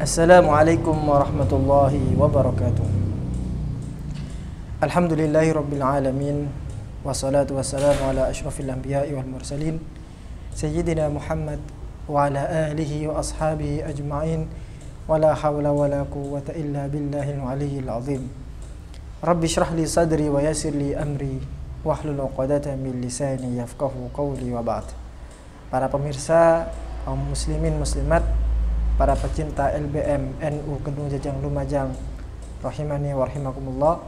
Assalamualaikum warahmatullahi wabarakatuh. Alhamdulillahi rabbil alamin. Wassalatu wassalamu ala asyrafil anbiya'i wal mursalin Sayyidina Muhammad wa ala alihi wa ashabihi ajma'in. Wala hawla wala quwwata illa billahil aliyyil azim. Rabbi shrah li sadri wa yassir li amri wahlul 'uqdatam min lisani yafqahu qawli wa ba'd. Para pemirsa, kaum muslimin muslimat, para pecinta LBM NU Kedung Jajang Lumajang, rahimani wa rahimakumullah.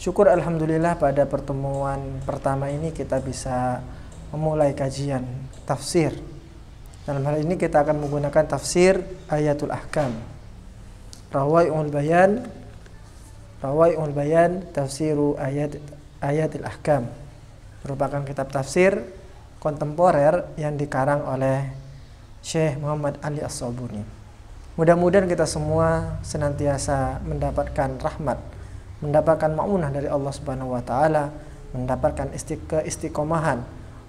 Syukur alhamdulillah pada pertemuan pertama ini kita bisa memulai kajian tafsir. Dalam hal ini kita akan menggunakan tafsir Ayatul Ahkam, Rawai'ul Bayan Tafsiru Ayatul Ahkam, merupakan kitab tafsir kontemporer yang dikarang oleh Syekh Muhammad Ali As-Sabuni. Mudah-mudahan kita semua senantiasa mendapatkan rahmat, mendapatkan ma'unah dari Allah Subhanahu wa taala, mendapatkan keistiqomahan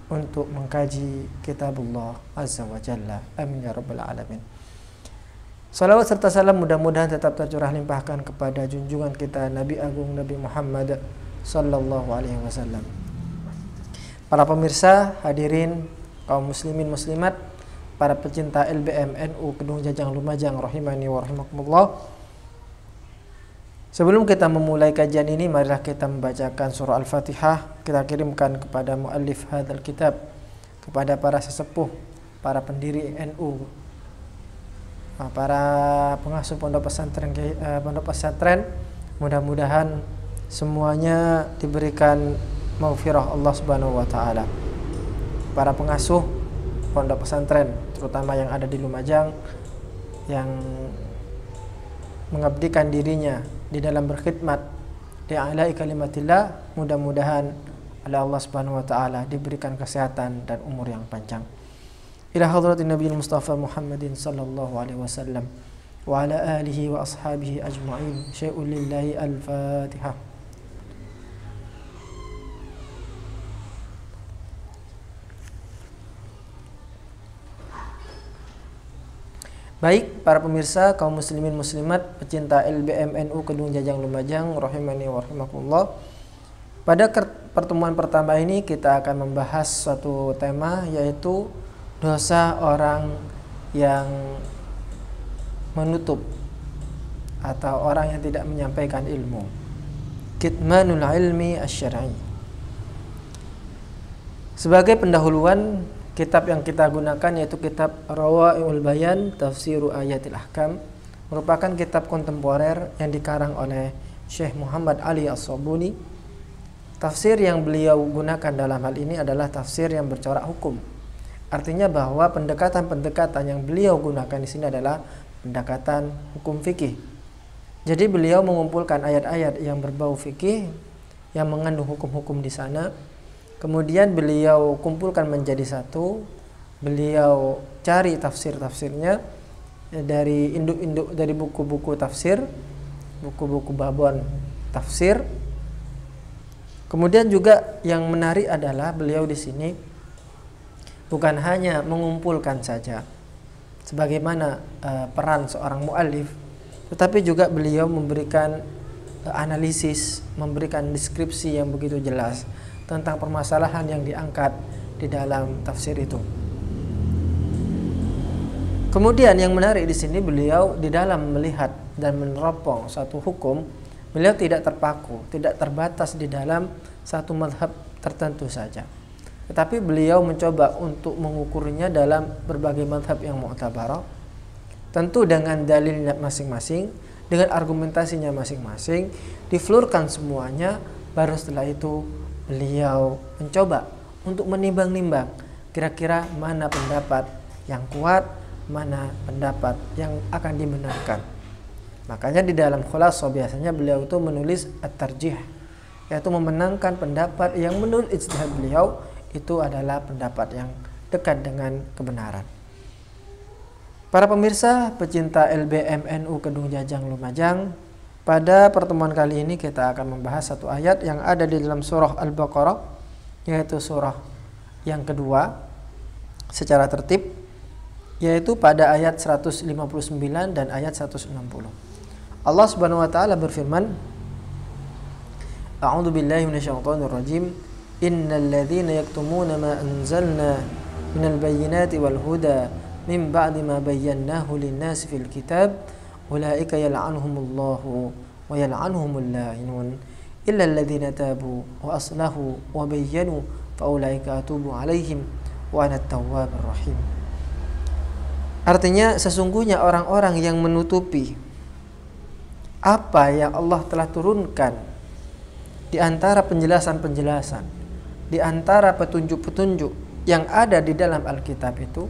untuk mengkaji kitabullah azza wa jalla. Amin ya rabbal alamin. Salawat serta salam mudah-mudahan tetap tercurah limpahkan kepada junjungan kita Nabi Agung Nabi Muhammad sallallahu alaihi wasallam. Para pemirsa, hadirin kaum muslimin muslimat, para pecinta LBM NU Kedung Jajang Lumajang, rahimani wa rahimakumullah. Sebelum kita memulai kajian ini, marilah kita membacakan surah Al-Fatihah. Kita kirimkan kepada muallif hadzal kitab, kepada para sesepuh, para pendiri NU, para pengasuh pondok pesantren. Mudah-mudahan semuanya diberikan maghfirah Allah Subhanahu wa taala. Para pengasuh pondok pesantren, terutama yang ada di Lumajang, yang mengabdikan dirinya di dalam berkhidmat di a'la'i kalimatillah, mudah-mudahan oleh Allah Subhanahu wa taala diberikan kesehatan dan umur yang panjang. Ila hadratin Nabiyil Mustafa Muhammadin sallallahu alaihi wasallam wa ala alihi wa ashabihi ajma'in. Syai'un lillahi al-Fatihah. Baik, para pemirsa, kaum muslimin muslimat, pecinta LBM NU Kedung Jajang Lumajang, rahimani wa rahimakumullah. Pada pertemuan pertama ini kita akan membahas suatu tema, yaitu dosa orang yang menutup atau orang yang tidak menyampaikan ilmu. Kitmanul ilmi asy-syar'i. Sebagai pendahuluan, kitab yang kita gunakan yaitu kitab Rawai'ul Bayan Tafsiru Ayatil Ahkam, merupakan kitab kontemporer yang dikarang oleh Syekh Muhammad Ali As-Sabuni. Tafsir yang beliau gunakan dalam hal ini adalah tafsir yang bercorak hukum. Artinya bahwa pendekatan-pendekatan yang beliau gunakan di sini adalah pendekatan hukum fikih. Jadi beliau mengumpulkan ayat-ayat yang berbau fikih yang mengandung hukum-hukum di sana. Kemudian beliau kumpulkan menjadi satu. Beliau cari tafsir-tafsirnya dari induk-induk, dari buku-buku tafsir, buku-buku babon tafsir. Kemudian juga yang menarik adalah beliau di sini bukan hanya mengumpulkan saja sebagaimana peran seorang muallif, tetapi juga beliau memberikan analisis, memberikan deskripsi yang begitu jelas tentang permasalahan yang diangkat di dalam tafsir itu. Kemudian yang menarik di sini, beliau di dalam melihat dan meneropong satu hukum, beliau tidak terpaku, tidak terbatas di dalam satu mazhab tertentu saja. Tetapi beliau mencoba untuk mengukurnya dalam berbagai mazhab yang mu'tabarah, tentu dengan dalilnya masing-masing, dengan argumentasinya masing-masing, diflurkan semuanya, baru setelah itu beliau mencoba untuk menimbang-nimbang kira-kira mana pendapat yang kuat, mana pendapat yang akan dibenarkan. Makanya di dalam khulasah biasanya beliau itu menulis at-tarjih, yaitu memenangkan pendapat yang menurut ijtihad beliau itu adalah pendapat yang dekat dengan kebenaran. Para pemirsa, pecinta LBM NU Kedung Jajang Lumajang, pada pertemuan kali ini kita akan membahas satu ayat yang ada di dalam surah Al-Baqarah, yaitu surah yang kedua secara tertib. yaitu pada ayat 159 dan ayat 160. Allah Subhanahu wa taala berfirman, A'udzu billahi minasyaitonir rajim. Innal ladzina yaktumuna ma anzalna minal bayyinati wal huda min ba'di ma bayyanahu lin-nasi fil kitab ulaika yal'anuhumullahu wa yal'anuhumul la'inun illa alladzina tabu wa aslahu wa bayyanu fa ulaika atubu 'alaihim wa ana at-tawwabur rahim. Artinya sesungguhnya orang-orang yang menutupi apa yang Allah telah turunkan di antara penjelasan-penjelasan, di antara petunjuk-petunjuk yang ada di dalam Alkitab itu,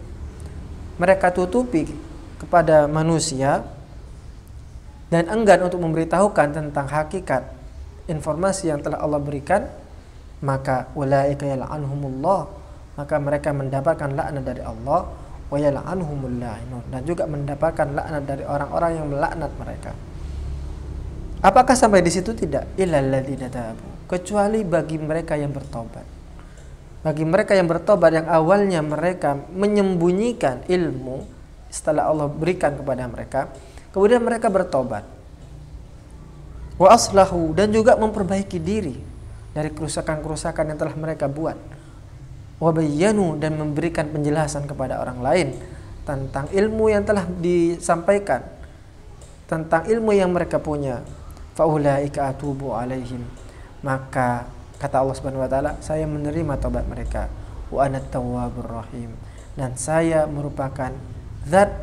mereka tutupi kepada manusia dan enggan untuk memberitahukan tentang hakikat informasi yang telah Allah berikan, maka ulaika yal'anuhumullah, maka mereka mendapatkan laknat dari Allah, wa yal'anuhumul la'inun, dan juga mendapatkan laknat dari orang-orang yang melaknat mereka. Apakah sampai di situ? Tidak. Illal ladzina tabu, kecuali bagi mereka yang bertobat. Bagi mereka yang bertobat, yang awalnya mereka menyembunyikan ilmu setelah Allah berikan kepada mereka, kemudian mereka bertobat. Wa aslahu, dan juga memperbaiki diri dari kerusakan-kerusakan yang telah mereka buat. Wa bayyanu, dan memberikan penjelasan kepada orang lain tentang ilmu yang telah disampaikan, tentang ilmu yang mereka punya. Fa ulaika atubu alaihim, maka kata Allah Subhanahu wa taala, saya menerima taubat mereka. Wa anat tawwabur rahim, dan saya merupakan zat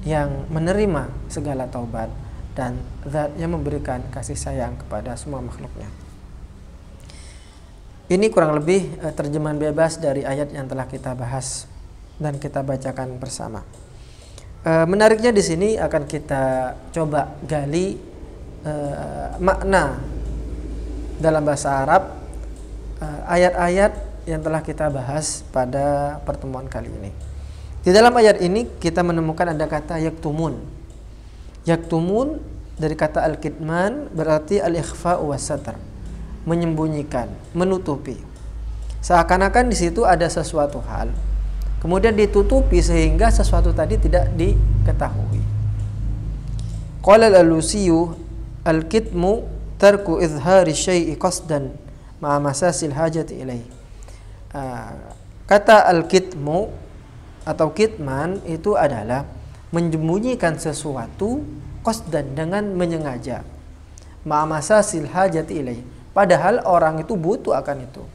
yang menerima segala taubat dan zat yang memberikan kasih sayang kepada semua makhluknya. Ini kurang lebih terjemahan bebas dari ayat yang telah kita bahas dan kita bacakan bersama. Menariknya di sini akan kita coba gali makna dalam bahasa Arab ayat-ayat yang telah kita bahas pada pertemuan kali ini. Di dalam ayat ini kita menemukan ada kata yaktumun. Yaktumun dari kata al-kitman berarti al-ikhfa'u was-satr, menyembunyikan, menutupi. Seakan-akan di situ ada sesuatu hal, kemudian ditutupi sehingga sesuatu tadi tidak diketahui. Qala al-Alusiyu al-kitmu tarku izhari syai'i qasdan ma'a masasil hajati ilaih. Kata al-kitmu atau kitman itu adalah menyembunyikan sesuatu qasdan, dengan menyengaja, ma'a masasil hajati ilaih, padahal orang itu butuh akan itu.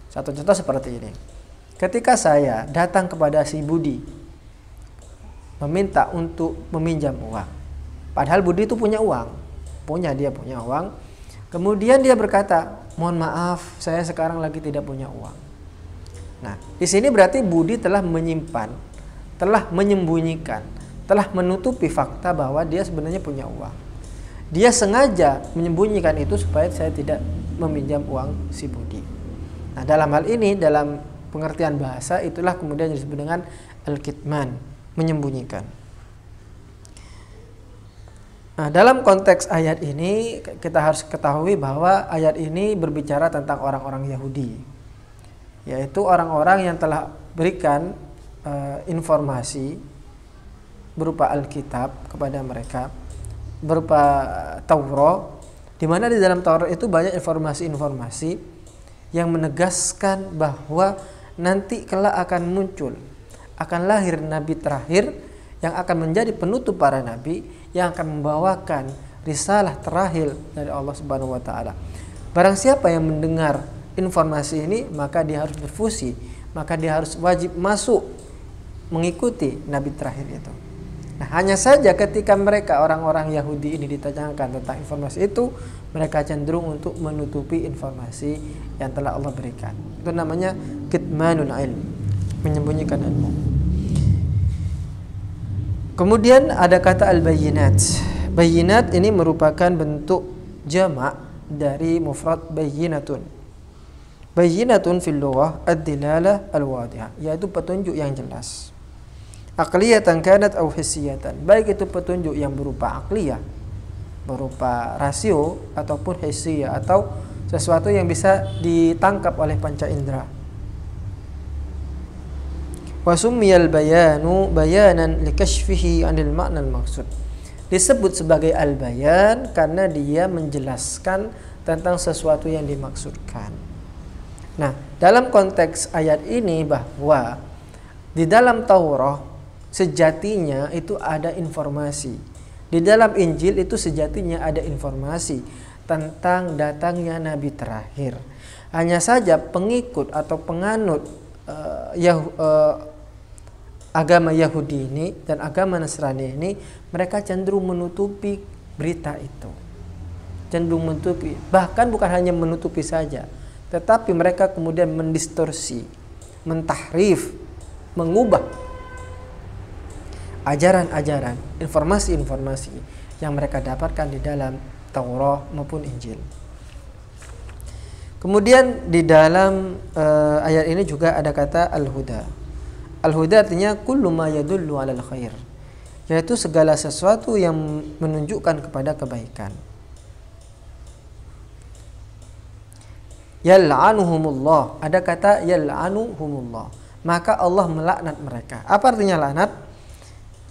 Satu contoh seperti ini. Ketika saya datang kepada si Budi meminta untuk meminjam uang, padahal Budi itu punya uang, dia punya uang. Kemudian dia berkata, mohon maaf, saya sekarang lagi tidak punya uang. Nah, di sini berarti Budi telah menyimpan, telah menyembunyikan, telah menutupi fakta bahwa dia sebenarnya punya uang. Dia sengaja menyembunyikan itu supaya saya tidak meminjam uang si Budi. Nah, dalam hal ini, dalam pengertian bahasa, itulah kemudian disebut dengan al-kitman, menyembunyikan. Nah, dalam konteks ayat ini kita harus ketahui bahwa ayat ini berbicara tentang orang-orang Yahudi, yaitu orang-orang yang telah berikan informasi berupa Alkitab kepada mereka, berupa Taurat, di mana di dalam Taurat itu banyak informasi-informasi yang menegaskan bahwa nanti kelak akan muncul, akan lahir nabi terakhir yang akan menjadi penutup para nabi, yang akan membawakan risalah terakhir dari Allah Subhanahu wa taala. Barang siapa yang mendengar informasi ini, maka dia harus berfusi, maka dia harus wajib masuk mengikuti nabi terakhir itu. Nah, hanya saja ketika mereka orang-orang Yahudi ini ditanyakan tentang informasi itu, mereka cenderung untuk menutupi informasi yang telah Allah berikan. Itu namanya kitmanul ilm, menyembunyikan ilmu. Kemudian ada kata al-bayyinat. Bayyinat ini merupakan bentuk jamak dari mufrad bayyinatun. Bayyinatun fil lughah ad-dilalah al-wadihah, yaitu petunjuk yang jelas. Aqliyatan kanat aw hissiyatan, baik itu petunjuk yang berupa aqliyah, berupa rasio, ataupun hissiyah, atau sesuatu yang bisa ditangkap oleh panca indera. Wa summiyal bayanu bayanan likashfihi 'anil ma'nal maksud. Disebut sebagai al-bayan karena dia menjelaskan tentang sesuatu yang dimaksudkan. Nah, dalam konteks ayat ini bahwa di dalam Taurat sejatinya itu ada informasi. Di dalam Injil itu sejatinya ada informasi tentang datangnya Nabi terakhir. Hanya saja pengikut atau penganut agama Yahudi ini dan agama Nasrani ini, mereka cenderung menutupi berita itu. Cenderung menutupi, bahkan bukan hanya menutupi saja, tetapi mereka kemudian mendistorsi, mentahrif, mengubah ajaran-ajaran, informasi-informasi yang mereka dapatkan di dalam Taurat maupun Injil. Kemudian di dalam ayat ini juga ada kata al-huda. Al-huda artinya kullu ma yadullu 'alal khair, yaitu segala sesuatu yang menunjukkan kepada kebaikan. Yal'anuhumullah, ada kata yal'anuhumullah, maka Allah melaknat mereka. Apa artinya laknat?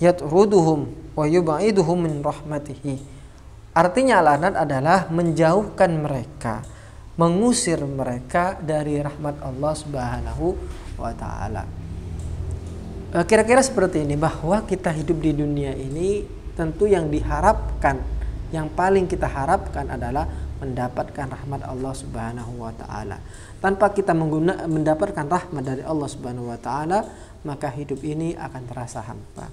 Yatruduhum wa yub'iduhum min rahmatihi. Artinya laknat adalah menjauhkan mereka, mengusir mereka dari rahmat Allah Subhanahu wa taala. Kira-kira seperti ini, bahwa kita hidup di dunia ini tentu yang diharapkan, yang paling kita harapkan adalah mendapatkan rahmat Allah Subhanahu wa taala. Tanpa kita mendapatkan rahmat dari Allah Subhanahu wa taala, maka hidup ini akan terasa hampa.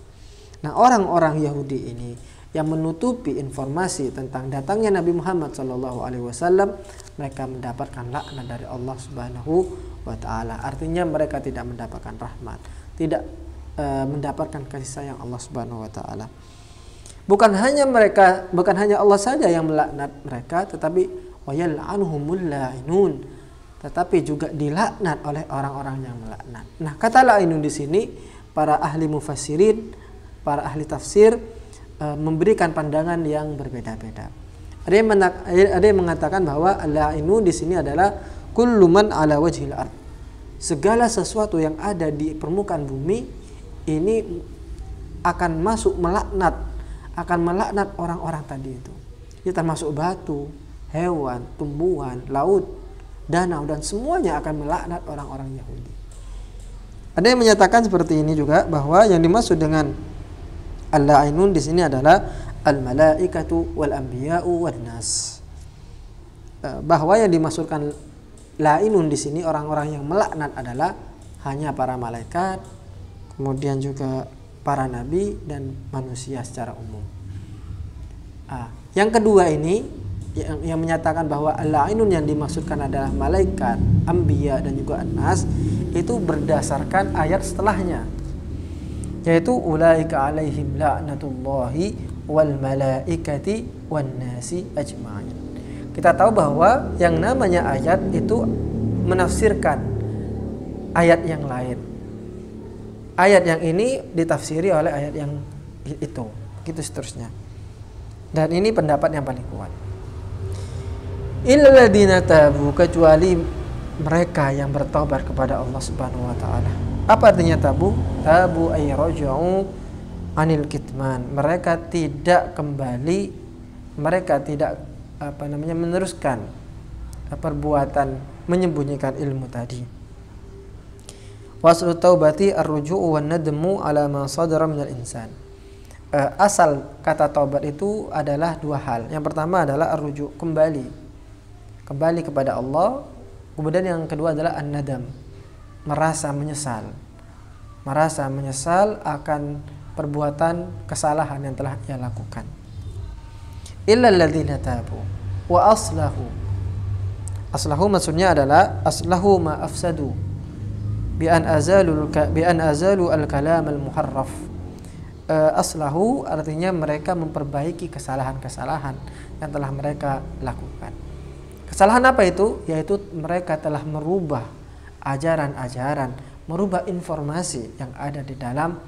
Nah, orang-orang Yahudi ini yang menutupi informasi tentang datangnya Nabi Muhammad SAW, mereka mendapatkan laknat dari Allah Subhanahu wa taala. Artinya mereka tidak mendapatkan rahmat, tidak mendapatkan kasih sayang Allah Subhanahu wa taala. Bukan hanya Allah saja yang melaknat mereka, tetapi wayal'anuhumul la'inun, tetapi juga dilaknat oleh orang-orang yang melaknat. Nah, kata la'inun di sini para ahli mufassirin, para ahli tafsir memberikan pandangan yang berbeda-beda. Ada yang mengatakan bahwa la'inun di sini adalah kullu man 'ala wajhil ard. Segala sesuatu yang ada di permukaan bumi ini akan masuk melaknat, akan melaknat orang-orang tadi itu. Ya, termasuk batu, hewan, tumbuhan, laut, danau, dan semuanya akan melaknat orang-orang Yahudi. Ada yang menyatakan seperti ini juga, bahwa yang dimaksud dengan al-la'inun di sini adalah al-malaikatu wal anbiya'u wan nas. Bahwa yang dimaksudkan la'inun di sini, orang-orang yang melaknat adalah hanya para malaikat, kemudian juga para nabi dan manusia secara umum. Yang kedua ini yang menyatakan bahwa al-la'inun yang dimaksudkan adalah malaikat, anbiya dan juga an-nas, itu berdasarkan ayat setelahnya, yaitu ulaika alaihim la'natullahi wal malaikati wan nasi ajma'in. Kita tahu bahwa yang namanya ayat itu menafsirkan ayat yang lain. Ayat yang ini ditafsiri oleh ayat yang itu, gitu seterusnya. Dan ini pendapat yang paling kuat. Illal ladzina tabu, kecuali mereka yang bertobat kepada Allah Subhanahu wa taala. Apa artinya tabu? Tabu ay raja'u anil kitman. Mereka tidak kembali, mereka tidak meneruskan perbuatan menyembunyikan ilmu tadi. Waslu taubati ar-ruju'u wan nadmu ala ma sadara minal insan. Asal kata taubat itu adalah dua hal. Yang pertama adalah ar-ruju', kembali kepada Allah. Kemudian yang kedua adalah an-nadam, merasa menyesal akan perbuatan kesalahan yang telah ia lakukan. Illal ladzina tabu wa aslahu. Aslahu maksudnya adalah aslahu ma afsadu bi an azalu al-kalam al-muharraf. Aslahu artinya mereka memperbaiki kesalahan-kesalahan yang telah mereka lakukan. Kesalahan apa itu? Yaitu mereka telah merubah ajaran-ajaran, merubah informasi yang ada di dalam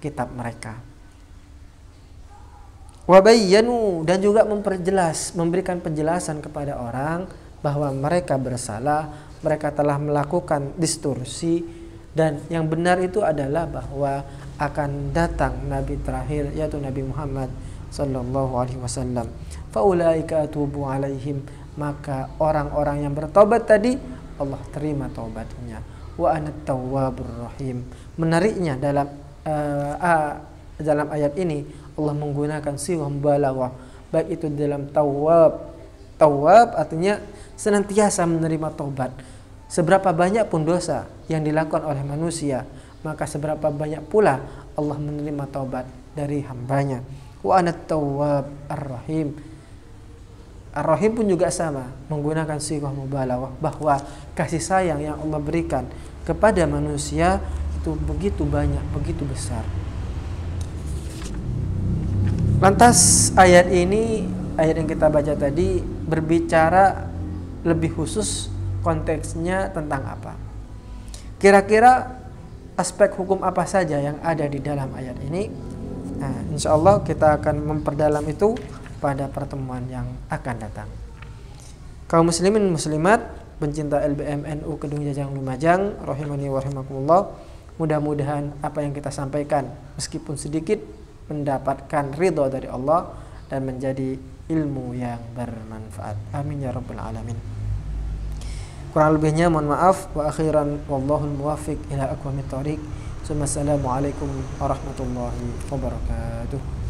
kitab mereka. Wabayyanu, dan juga memberikan penjelasan kepada orang bahwa mereka bersalah, mereka telah melakukan distorsi Dan yang benar itu adalah bahwa akan datang nabi terakhir, yaitu Nabi Muhammad sallallahu alaihi wasallam. Faulaika atubu alaihim, maka orang-orang yang bertobat tadi Allah terima taubatnya. Wa anat tawwabur rahim. Menariknya dalam ayat ini Allah menggunakan sighah mubalaghah, baik itu dalam tawwab artinya senantiasa menerima taubat. Seberapa banyak pun dosa yang dilakukan oleh manusia, maka seberapa banyak pula Allah menerima taubat dari hambanya. Wa anat tawwab ar-rahim. Ar-rahim pun juga sama, menggunakan sighah mubalaghah, bahwa kasih sayang yang Allah berikan kepada manusia itu begitu banyak, begitu besar. Lantas ayat ini, ayat yang kita baca tadi berbicara lebih khusus, konteksnya tentang apa? Kira-kira aspek hukum apa saja yang ada di dalam ayat ini? Nah, insya Allah kita akan memperdalam itu pada pertemuan yang akan datang. Kaum muslimin muslimat, pencinta LBM NU Kedung Jajang Lumajang, rahimani wa rahimakumullah, mudah-mudahan apa yang kita sampaikan meskipun sedikit mendapatkan ridha dari Allah dan menjadi ilmu yang bermanfaat. Amin ya rabbal alamin. Kurang lebihnya mohon maaf. Wa akhiran wallahul muwaffiq ila aqwamit thoriq. Assalamualaikum warahmatullahi wabarakatuh.